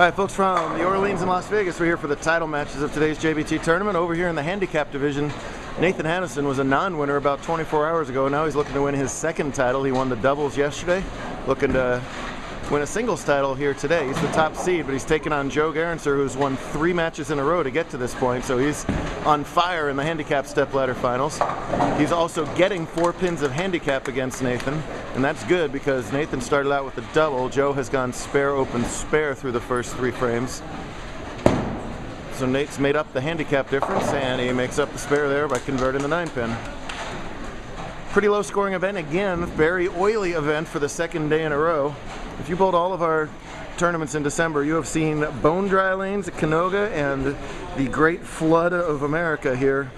Alright folks, from the Orleans and Las Vegas, we're here for the title matches of today's JBT tournament. Over here in the handicap division, Nathan Hannison was a non-winner about 24 hours ago. Now he's looking to win his second title. He won the doubles yesterday, looking to win a singles title here today. He's the top seed, but he's taking on Joe Garanser, who's won 3 matches in a row to get to this point, so he's on fire in the handicap stepladder finals. He's also getting 4 pins of handicap against Nathan, and that's good because Nathan started out with a double. Joe has gone spare, open, spare through the first 3 frames. So Nate's made up the handicap difference, and he makes up the spare there by converting the 9-pin. Pretty low scoring event again, very oily event for the second day in a row. If you bowled all of our tournaments in December, you have seen bone dry lanes at Canoga and the great flood of America here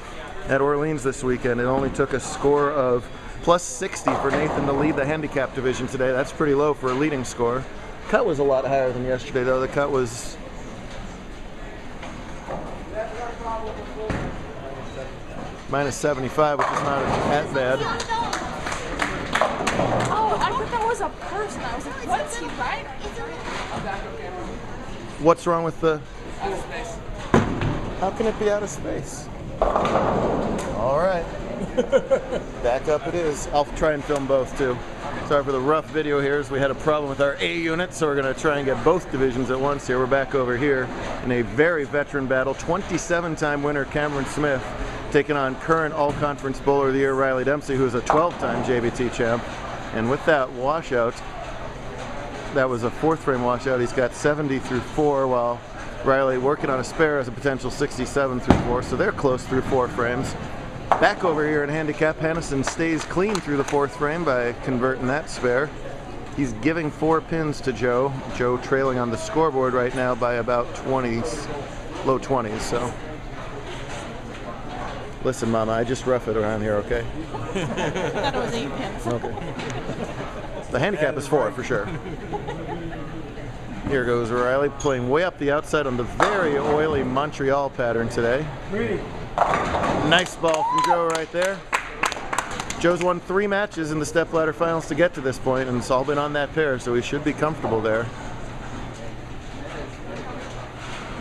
at Orleans this weekend. It only took a score of plus 60 for Nathan to lead the handicap division today. That's pretty low for a leading score. Cut was a lot higher than yesterday though. The cut was minus 75, which is not that bad. Oh, I thought that was a person. I was like, what's he right? What's wrong with the... Out of space. How can it be out of space? All right. Back up it is. I'll try and film both too. Sorry for the rough video here, as we had a problem with our A unit, so we're going to try and get both divisions at once here. We're back over here in a very veteran battle. 27-time winner Cameron Smith taking on current all-conference bowler of the year Riley Dempsey, who is a 12-time JBT champ. And with that washout, that was a 4th frame washout. He's got 70 through 4, while Riley working on a spare as a potential 67 through 4. So they're close through 4 frames. Back over here in handicap, Hannison stays clean through the 4th frame by converting that spare. He's giving 4 pins to Joe. Joe trailing on the scoreboard right now by about 20s, low 20s. So. Listen, Mama, I just rough it around here, okay? I thought it was 8 pins. Okay. The handicap is 4 for sure. Here goes Riley playing way up the outside on the very oily Montreal pattern today. Nice ball from Joe right there. Joe's won 3 matches in the stepladder finals to get to this point, and it's all been on that pair, so he should be comfortable there.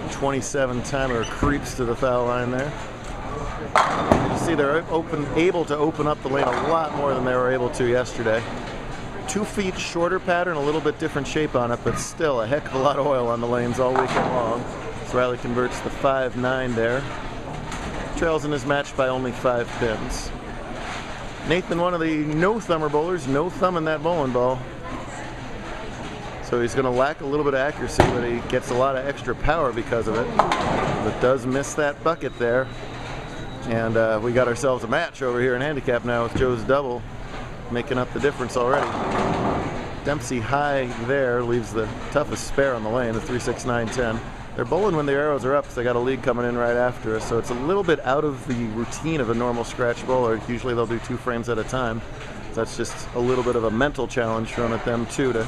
27-timer creeps to the foul line there. You see they're able to open up the lane a lot more than they were able to yesterday. 2 feet shorter pattern, a little bit different shape on it, but still a heck of a lot of oil on the lanes all weekend long. So Riley converts the 5-9 there. Trails in his match by only 5 pins. Nathan, one of the no-thumber bowlers, no thumb in that bowling ball. So he's going to lack a little bit of accuracy, but he gets a lot of extra power because of it. But does miss that bucket there. And we got ourselves a match over here in handicap now with Joe's double making up the difference already. Dempsey high there leaves the toughest spare on the lane, the 3, 6, 9, 10. They're bowling when the arrows are up, so they got a lead coming in right after us. So it's a little bit out of the routine of a normal scratch bowler. Usually they'll do 2 frames at a time. So that's just a little bit of a mental challenge thrown at them too, to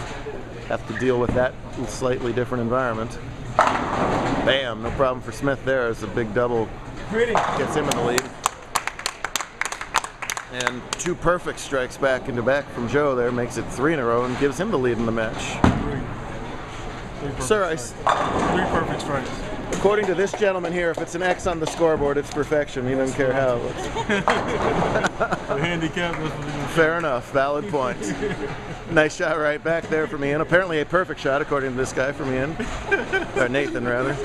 have to deal with that slightly different environment. Bam, no problem for Smith there as the big double gets him in the lead. And 2 perfect strikes back into back from Joe there, makes it 3 in a row and gives him the lead in the match. 3 Sir, 3 perfect strikes. According to this gentleman here, if it's an X on the scoreboard, it's perfection. He doesn't care how it looks. The handicap was Fair enough, valid point. Nice shot right back there from Ian. Apparently a perfect shot, according to this guy from Ian. Or Nathan, rather.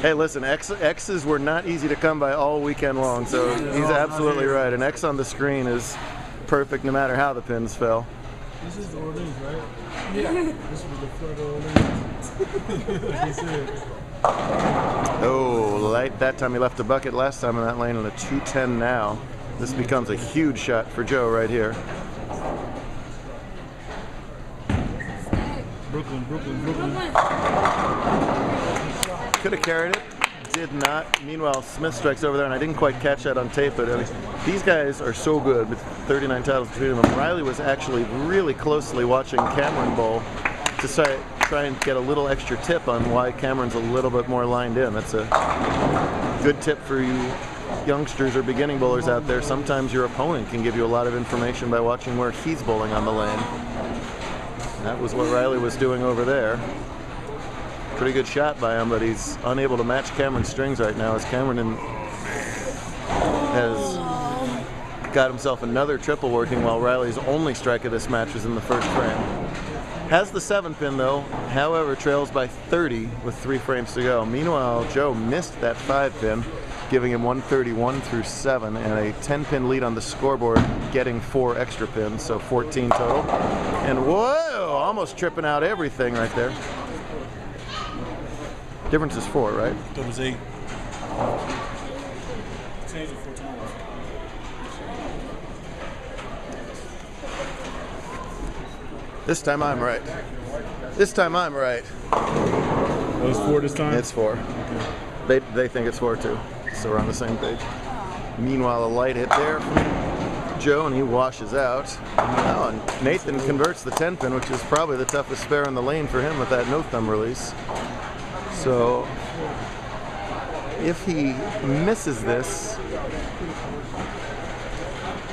Hey, listen, X's were not easy to come by all weekend long, so he's absolutely right. An X on the screen is perfect no matter how the pins fell. This is the Orleans, right? Yeah. This was the front Orleans. He said. Oh, light that time. He left a bucket last time in that lane, and a 210 now. This becomes a huge shot for Joe right here. Brooklyn. Could have carried it, did not. Meanwhile, Smith strikes over there, and I didn't quite catch that on tape, but I mean, these guys are so good with 39 titles between them. Riley was actually really closely watching Cameron bowl to try and get a little extra tip on why Cameron's a little bit more lined in. That's a good tip for you youngsters or beginning bowlers out there. Sometimes your opponent can give you a lot of information by watching where he's bowling on the lane. That was what Riley was doing over there. Pretty good shot by him, but he's unable to match Cameron's strings right now, as Cameron has got himself another triple working, while Riley's only strike of this match was in the first frame. Has the 7-pin though, however trails by 30 with 3 frames to go. Meanwhile, Joe missed that 5-pin, giving him 131 through 7, and a 10-pin lead on the scoreboard, getting 4 extra pins, so 14 total. And whoa, almost tripping out everything right there. Difference is 4, right? That was 8. Changed it 4 times. This time I'm right. This time I'm right. Oh, it's 4 this time? It's 4. Okay. They think it's 4 too, so we're on the same page. Meanwhile, a light hit there from Joe, and he washes out. Oh, and Nathan converts the 10-pin, which is probably the toughest spare in the lane for him with that no-thumb release. So if he misses this,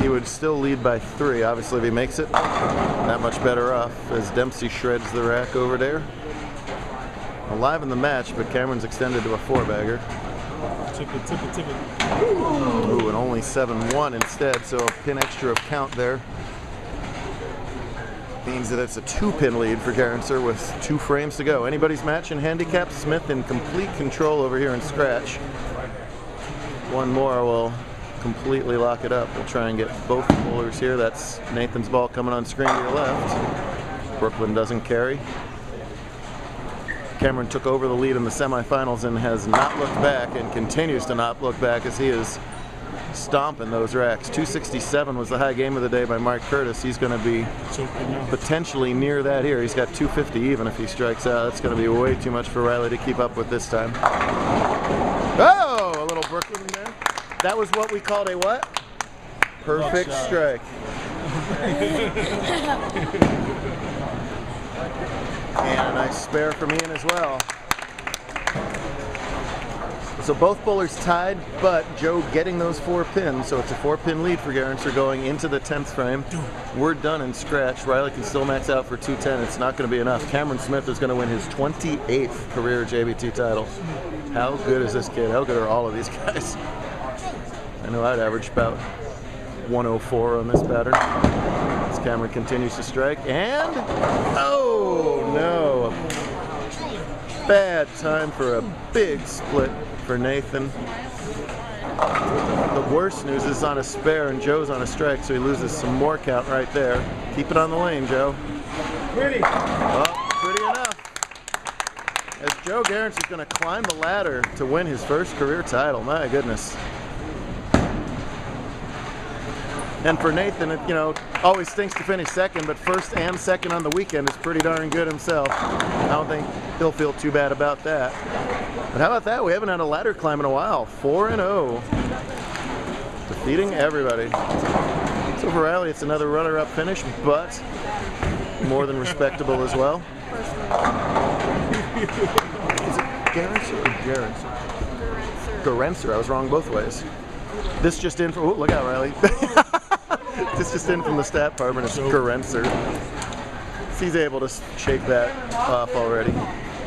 he would still lead by 3. Obviously, if he makes it, that much better off, as Dempsey shreds the rack over there. Alive in the match, but Cameron's extended to a 4-bagger. Tip it. Ooh, and only 7-1 instead, so a pin extra of count there. Means that it's a 2-pin lead for Garancer with 2 frames to go. Anybody's match in handicap. Smith in complete control over here in scratch. One more will completely lock it up. We'll try and get both bowlers here. That's Nathan's ball coming on screen to your left. Brooklyn doesn't carry. Cameron took over the lead in the semifinals and has not looked back, and continues to not look back as he is stomping those racks. 267 was the high game of the day by Mark Curtis. He's going to be potentially near that here. He's got 250 even if he strikes out. That's going to be way too much for Riley to keep up with this time. Oh, a little Brooklyn there. That was what we called a what? Perfect strike. And a nice spare from Ian as well. So both bowlers tied, but Joe getting those 4 pins, so it's a 4-pin lead for Garancer going into the 10th frame. We're done in scratch. Riley can still max out for 210. It's not going to be enough. Cameron Smith is going to win his 28th career JBT title. How good is this kid? How good are all of these guys? I know I'd average about 104 on this pattern. As Cameron continues to strike, and oh no! Bad time for a big split for Nathan. The worst news is on a spare and Joe's on a strike, so he loses some more count right there. Keep it on the lane, Joe. Pretty. Oh, pretty enough. As Joe Garancer is going to climb the ladder to win his first career title. My goodness. And for Nathan, it, always stinks to finish second, but first and second on the weekend is pretty darn good himself. I don't think he'll feel too bad about that. But how about that? We haven't had a ladder climb in a while. 4-0. Defeating everybody. So for Riley, it's another runner-up finish, but more than respectable as well. Is it Garancer or Garancer? Garancer. I was wrong both ways. This just in from, oh, look out, Riley. This just in from the stat department. It's Garancer. He's able to shake that off already.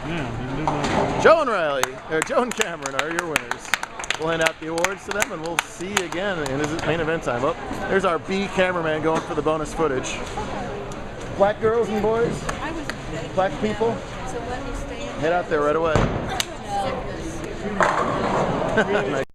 Yeah, Joe and Riley, or Joe and Cameron are your winners. We'll hand out the awards to them, and we'll see you again in main event time. Oh, there's our B cameraman going for the bonus footage. Black girls and boys, black people, head out there right away. Nice.